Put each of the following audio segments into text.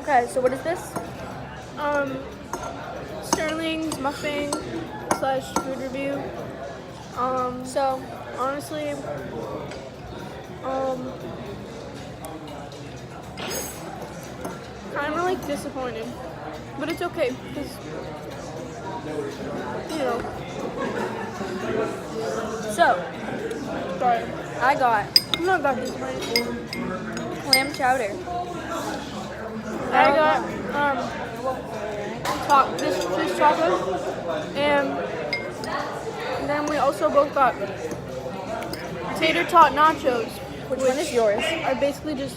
Okay, so what is this? Sterling's mukbang / food review. So, Honestly, kind of like disappointed, but it's okay because you know. so Sorry, I got I'm not that disappointed. clam chowder. I got this chocolate, and then we also both got tater tot nachos, Which one is yours? are basically just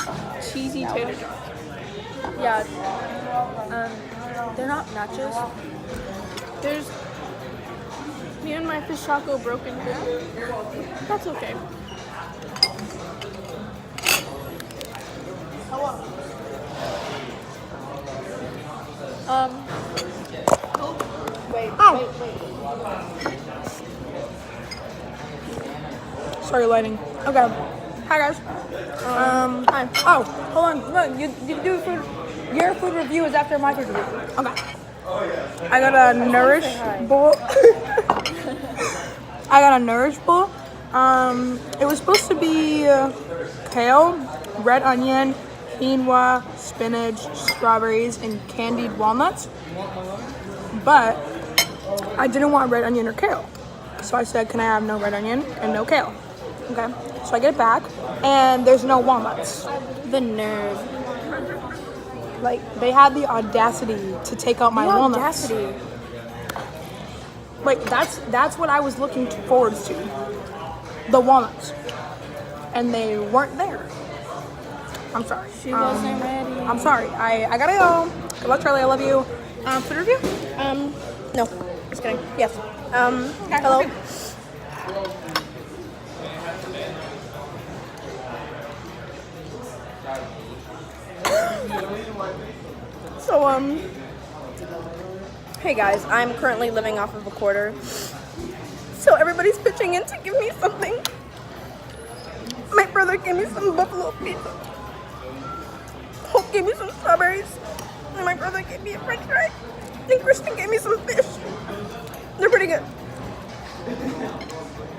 cheesy tater tots. Yeah. They're not nachos. There's me and my fish taco broken here. That's okay. Wait. Sorry, lighting. Okay. Hi guys. Hi. Oh, hold on. Look, you do food. Your food review is after my food review. Okay. I got a Nourish bowl. I got a Nourish bowl. It was supposed to be kale, red onion, quinoa, spinach, strawberries, and candied walnuts. But I didn't want red onion or kale. So I said, can I have no red onion and no kale? Okay. So I get it back, and there's no walnuts. The nerve. Like, they had the audacity to take out my walnuts. Audacity. Like, that's what I was looking forward to. The walnuts. And they weren't there. I'm sorry. She wasn't ready. I'm sorry. I gotta go. Good luck, Charlie. I love you. Food review? No. Just kidding. Yes. Hello. So, Hey guys, I'm currently living off of a quarter. So everybody's pitching in to give me something. My brother gave me some buffalo pizza. Hope gave me some strawberries. And my brother gave me a french fry. And Christian gave me some fish. They're pretty good.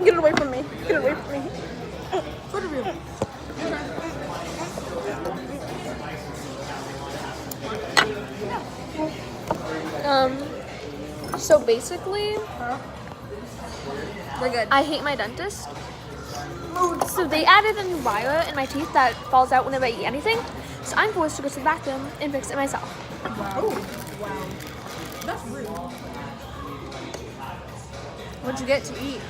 Get it away from me. Get it away from me. food review. So basically, We're good. I hate my dentist. So they added a new wire in my teeth that falls out whenever I eat anything. So I'm forced to go to the bathroom and fix it myself. Wow. That's rude. What'd you get to eat?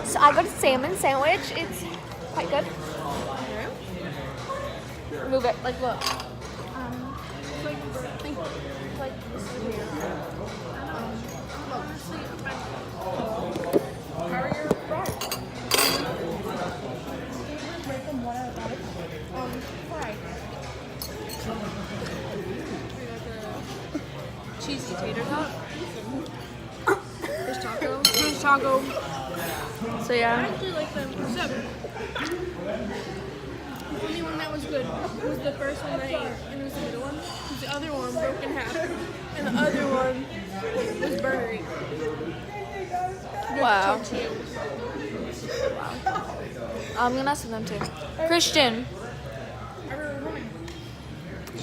So I got a salmon sandwich. It's quite good. Move it. Like look. Like this is here. How are your fries? Rate them 1 out of 5. Fried. Cheesy tater tot. Fish taco. Fish taco. So I yeah. actually like them. 7. The only one that was good was the first one I ate, and it was the middle one. Because the other one broke in half, and the other one was burgery. Wow. I'm gonna ask them too. Christian,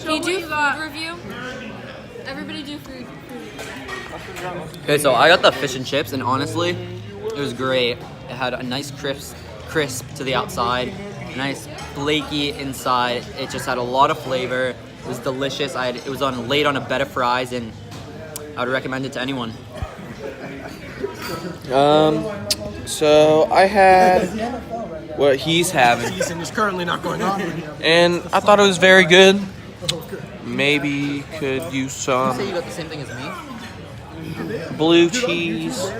can you do food review? Everybody do food. Okay, so I got the fish and chips, and honestly, it was great. It had a nice crisp to the outside, a nice flaky inside. It just had a lot of flavor. It was delicious. It was laid on a bed of fries, and I would recommend it to anyone. So I had what he's having, Season is currently not going on. and I thought it was very good. Maybe could use You some say you got the same thing as me? blue cheese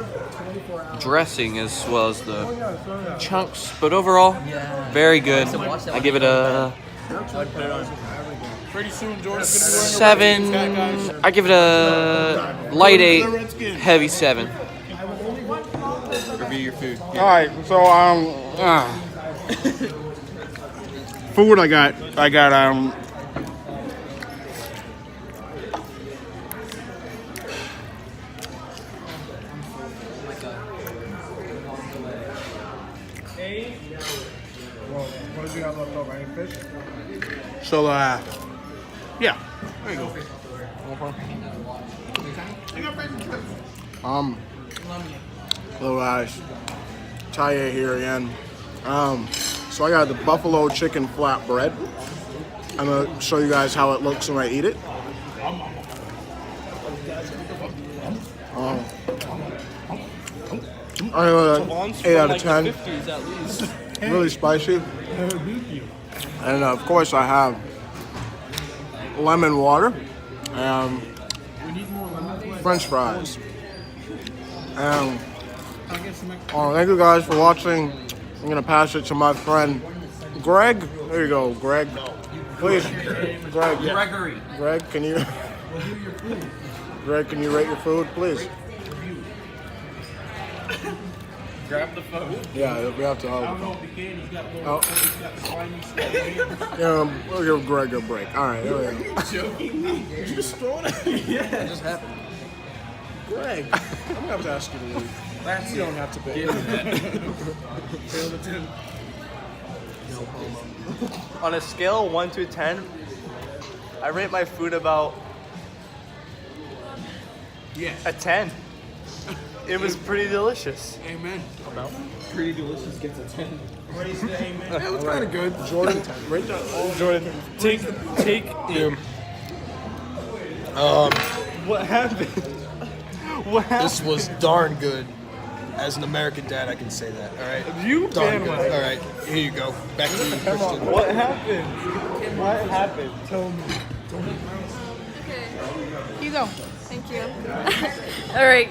dressing as well as the chunks, but overall, very good. I give it a Pretty soon, Jordan's gonna be wearing 7. I give it a light 8, heavy 7. Review your food. All right, so Food I got what did you have left over? Any fish? So yeah. There you go. Hello guys. Taye here again. So I got the buffalo chicken flatbread. I'm gonna show you guys how it looks when I eat it. I give it 8 out of 10. Really spicy. And of course I have lemon water and French fries. And thank you guys for watching. I'm gonna pass it to my friend Greg. There you go, Greg. Please, Greg. Gregory. Greg, can you? Greg, can you rate your food, please? Grab the phone. Yeah, we have to. We'll give Greg a break. All right, there we go. Did you just throw it? Yeah, it just happened. Greg, I'm gonna have to ask you to leave. You don't have to pay. On a scale of 1 to 10, I rate my food about a 10. It was pretty delicious. Amen. Pretty delicious gets a 10. That was kind of good. Jordan, rate that. Jordan, take Yeah. what happened? What happened? This was darn good. As an American dad, I can say that. All right. You Darn good. bandwagon. All right. Here you go. Back to you, Christian. What happened? What happened? Tell me. Okay. You go. Thank you. All right.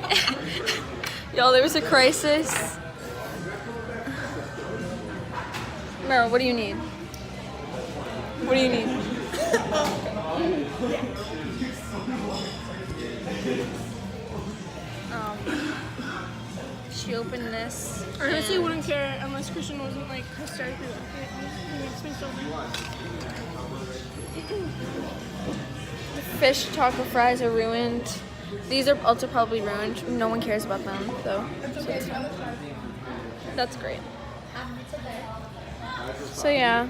Y'all, there was a crisis. Meryl, what do you need? What do you need? She opened this. I honestly wouldn't care unless Christian wasn't like hysterically laughing at me. It makes me so mad. The fish taco fries are ruined. These are also probably ruined. No one cares about them, though. So that's fine. That's great. So yeah.